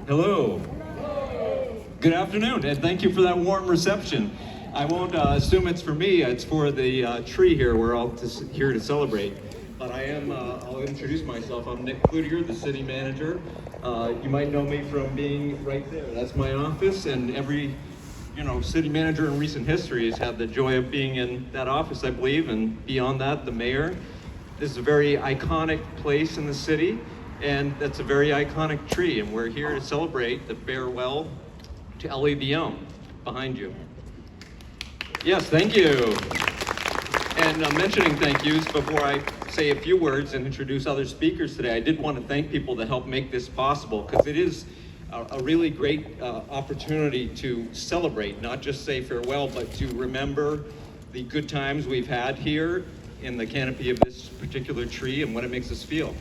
Hello. Good afternoon, and thank you for that warm reception. I won't assume it's for me, it's for the tree here. We're all here to celebrate. But I'll introduce myself. I'm Nick Cloutier, the city manager. You might know me from being right there. That's my office, and every city manager in recent history has had the joy of being in that office, I believe, and beyond that, the mayor. This is a very iconic place in the city, and that's a very iconic tree, and we're here to celebrate the farewell to Ellie the elm behind you. Yes, thank you. And mentioning thank yous, before I say a few words and introduce other speakers today, I did want to thank people that helped make this possible, because it is a really great opportunity to celebrate, not just say farewell, but to remember the good times we've had here in the canopy of this particular tree and what it makes us feel.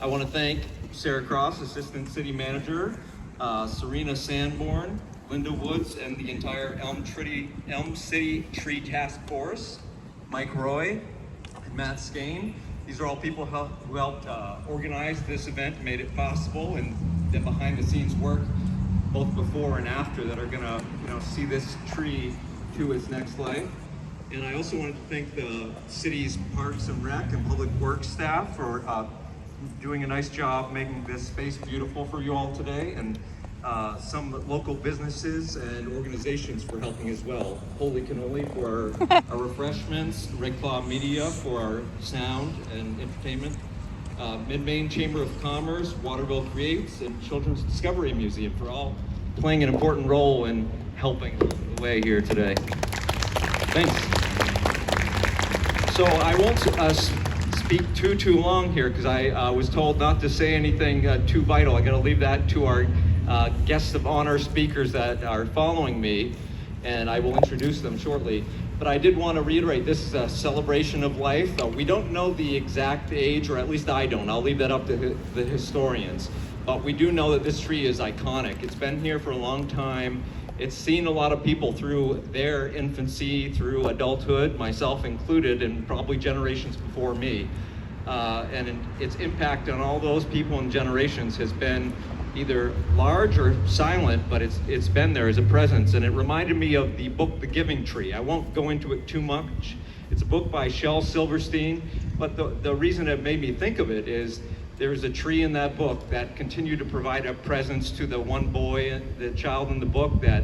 I want to thank Sarah Cross, Assistant City Manager, Serena Sanborn, Linda Woods, and the entire Elm City Tree Task Force, Mike Roy, and Matt Skane. These are all people who helped organize this event, made it possible, and the behind the scenes work both before and after that are gonna see this tree to its next life. And I also wanted to thank the city's Parks and Rec and Public Works staff for doing a nice job making this space beautiful for you all today, and some local businesses and organizations for helping as well. Holy Cannoli for our refreshments, Red Claw Media for our sound and entertainment, Mid-Maine Chamber of Commerce, Waterville Creates, and Children's Discovery Museum for all playing an important role in helping the way here today. Thanks. So I won't speak too long here, because I was told not to say anything too vital. I got to leave that to our guests of honor speakers that are following me, and I will introduce them shortly. But I did want to reiterate, this is a celebration of life. We don't know the exact age, or at least I don't. I'll leave that up to the historians. But we do know that this tree is iconic. It's been here for a long time. It's seen a lot of people through their infancy, through adulthood, myself included, and probably generations before me. And its impact on all those people and generations has been either large or silent, but it's been there as a presence. And it reminded me of the book, The Giving Tree. I won't go into it too much. It's a book by Shel Silverstein, but the reason it made me think of it is there's a tree in that book that continued to provide a presence to the one boy, the child in the book, that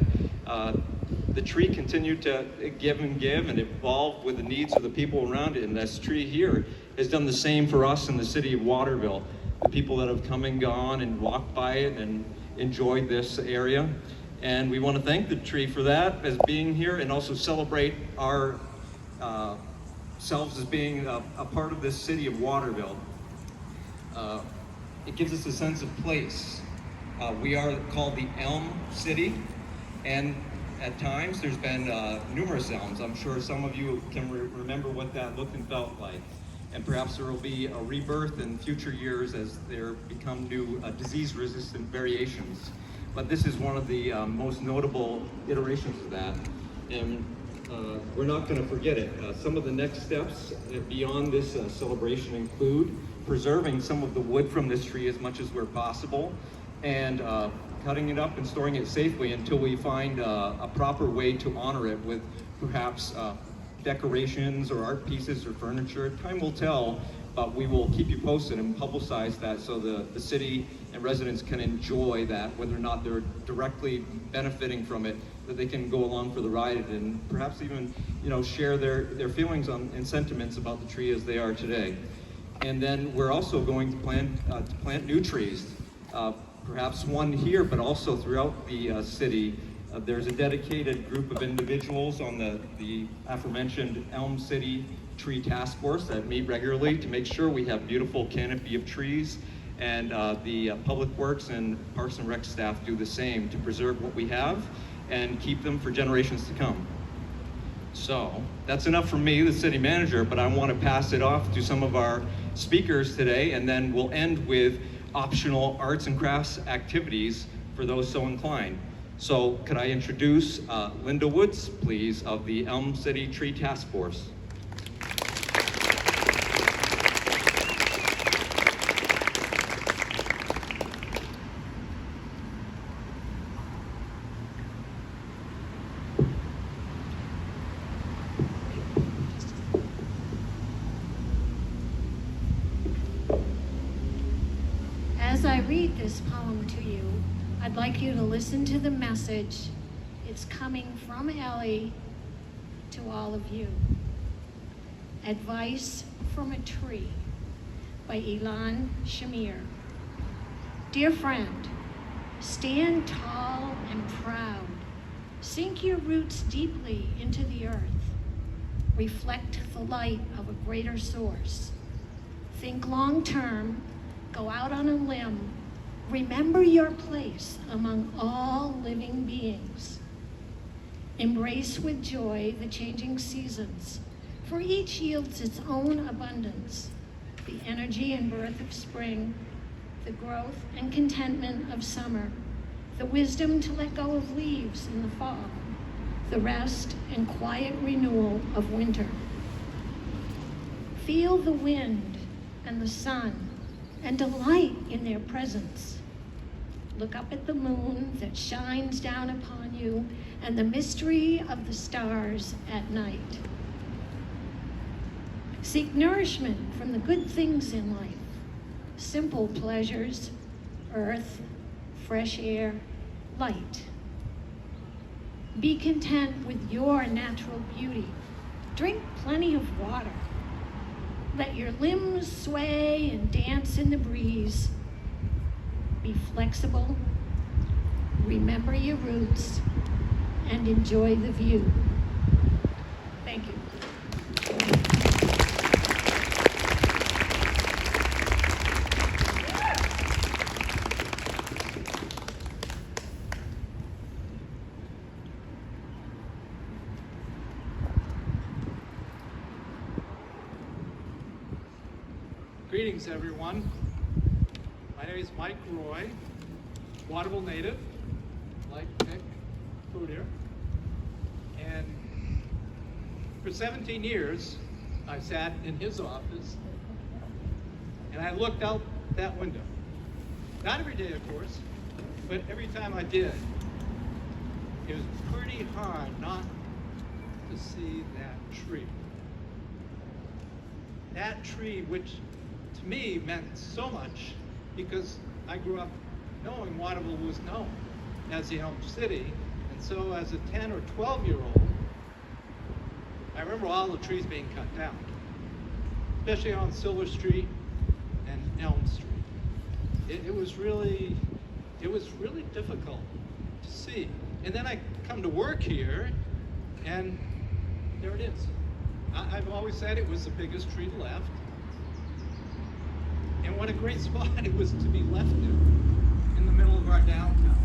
the tree continued to give and evolve with the needs of the people around it. And this tree here has done the same for us in the city of Waterville. The people that have come and gone and walked by it and enjoyed this area. And we want to thank the tree for that, as being here, and also celebrate our selves as being a part of this city of Waterville. It gives us a sense of place. We are called the Elm City, and at times there's been numerous elms. I'm sure some of you can remember what that looked and felt like. And perhaps there will be a rebirth in future years as there become new disease-resistant variations. But this is one of the most notable iterations of that. And we're not going to forget it. Some of the next steps beyond this celebration include preserving some of the wood from this tree as much as we're possible, and cutting it up and storing it safely until we find a proper way to honor it with perhaps decorations or art pieces or furniture. Time will tell, but we will keep you posted and publicize that so the city and residents can enjoy that, whether or not they're directly benefiting from it, that they can go along for the ride and perhaps even share their feelings and sentiments about the tree as they are today. And then we're also going to plant new trees, perhaps one here, but also throughout the city. There's a dedicated group of individuals on the aforementioned Elm City Tree Task Force that meet regularly to make sure we have beautiful canopy of trees, and the Public Works and Parks and Rec staff do the same to preserve what we have and keep them for generations to come. So that's enough from me, the city manager, but I want to pass it off to some of our speakers today, and then we'll end with optional arts and crafts activities for those so inclined. So could I introduce Linda Woods, please, of the Elm City Tree Task Force. As I read this poem to you, I'd like you to listen to the message. It's coming from Ellie to all of you. Advice from a Tree by Ilan Shamir. Dear friend, stand tall and proud. Sink your roots deeply into the earth. Reflect the light of a greater source. Think long term, go out on a limb. Remember your place among all living beings. Embrace with joy the changing seasons, for each yields its own abundance. The energy and birth of spring, the growth and contentment of summer, the wisdom to let go of leaves in the fall, the rest and quiet renewal of winter. Feel the wind and the sun and delight in their presence. Look up at the moon that shines down upon you and the mystery of the stars at night. Seek nourishment from the good things in life, simple pleasures, earth, fresh air, light. Be content with your natural beauty. Drink plenty of water. Let your limbs sway and dance in the breeze. Be flexible, remember your roots, and enjoy the view. Thank you. Greetings, everyone. My name is Mike Roy, Waterville native, like to pick food here. And for 17 years, I sat in his office and I looked out that window. Not every day, of course, but every time I did, it was pretty hard not to see that tree. That tree, which to me meant so much because I grew up knowing Waterville was known as the Elm City. And so as a 10 or 12-year-old, I remember all the trees being cut down, especially on Silver Street and Elm Street. It was really difficult to see. And then I come to work here, and there it is. I've always said it was the biggest tree left. And what a great spot it was to be left in the middle of our downtown.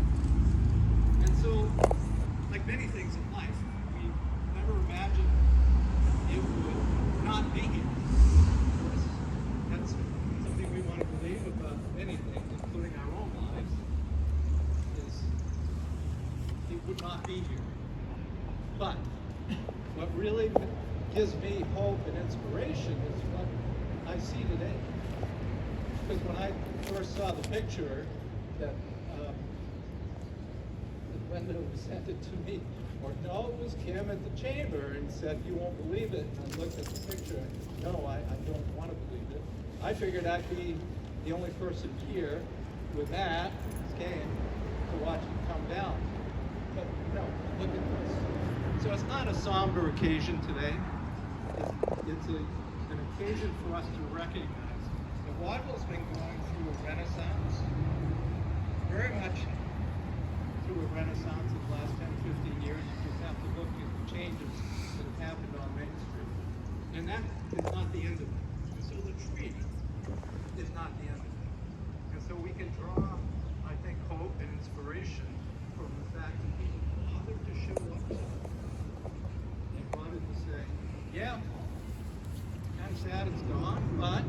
And so, like many things in life, we never imagined it would not be here. Of course, that's something we want to believe about anything, including our own lives, is it would not be here. But what really gives me hope and inspiration is what I see today. Because when I first saw the picture that Linda sent it to me, or no, it was Kim at the chamber and said, "You won't believe it." And I looked at the picture and, no, I don't want to believe it. I figured I'd be the only person here with that scan to watch it come down. But no, look at this. So it's not a somber occasion today. It's an occasion for us to recognize that Waterville's been going through a renaissance, very much through a renaissance in the last 10 or 15 years. You just have to look at the changes that have happened on Main Street. And that is not the end of it. And so the tree is not the end of it. And so we can draw, I think, hope and inspiration from the fact that people bothered to show up to it. They bothered to say, yeah, kind of sad it's gone, but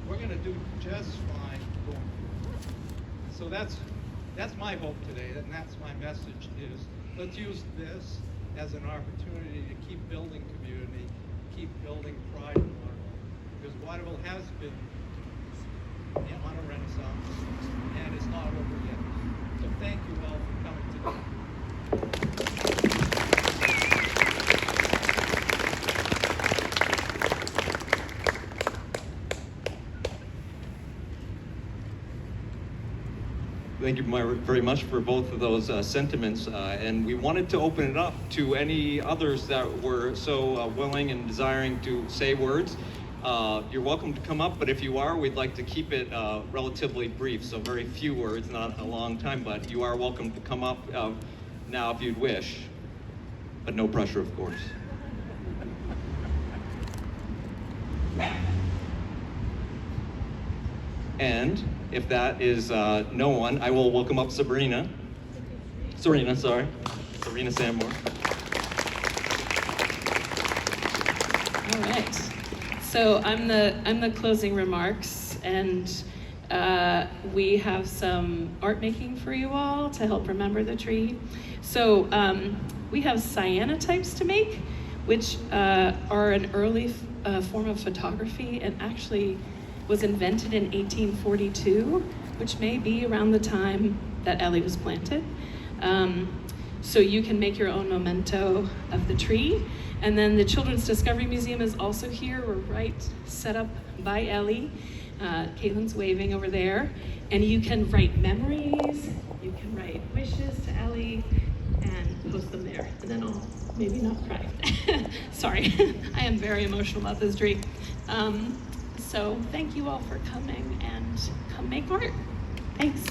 we're going to do just fine going forward. So that's my hope today, and that's my message is, let's use this as an opportunity to keep building community, keep building pride in Waterville. Because Waterville has been on a renaissance, and it's not over yet. So thank you all for coming today. Thank you very much for both of those sentiments. And we wanted to open it up to any others that were so willing and desiring to say words. You're welcome to come up, but if you are, we'd like to keep it relatively brief, so very few words, not a long time, but you are welcome to come up now if you'd wish, but no pressure, of course. And if that is no one, I will welcome up Serena Sandmore. All right. So I'm the closing remarks, and we have some art making for you all to help remember the tree. So we have cyanotypes to make, which are an early form of photography, and actually was invented in 1842, which may be around the time that Ellie was planted. So you can make your own memento of the tree. And then the Children's Discovery Museum is also here. We're right set up by Ellie. Caitlin's waving over there. And you can write memories, you can write wishes to Ellie, and post them there. And then I'll maybe not cry. Sorry, I am very emotional about this tree. So thank you all for coming, and come make art. Thanks.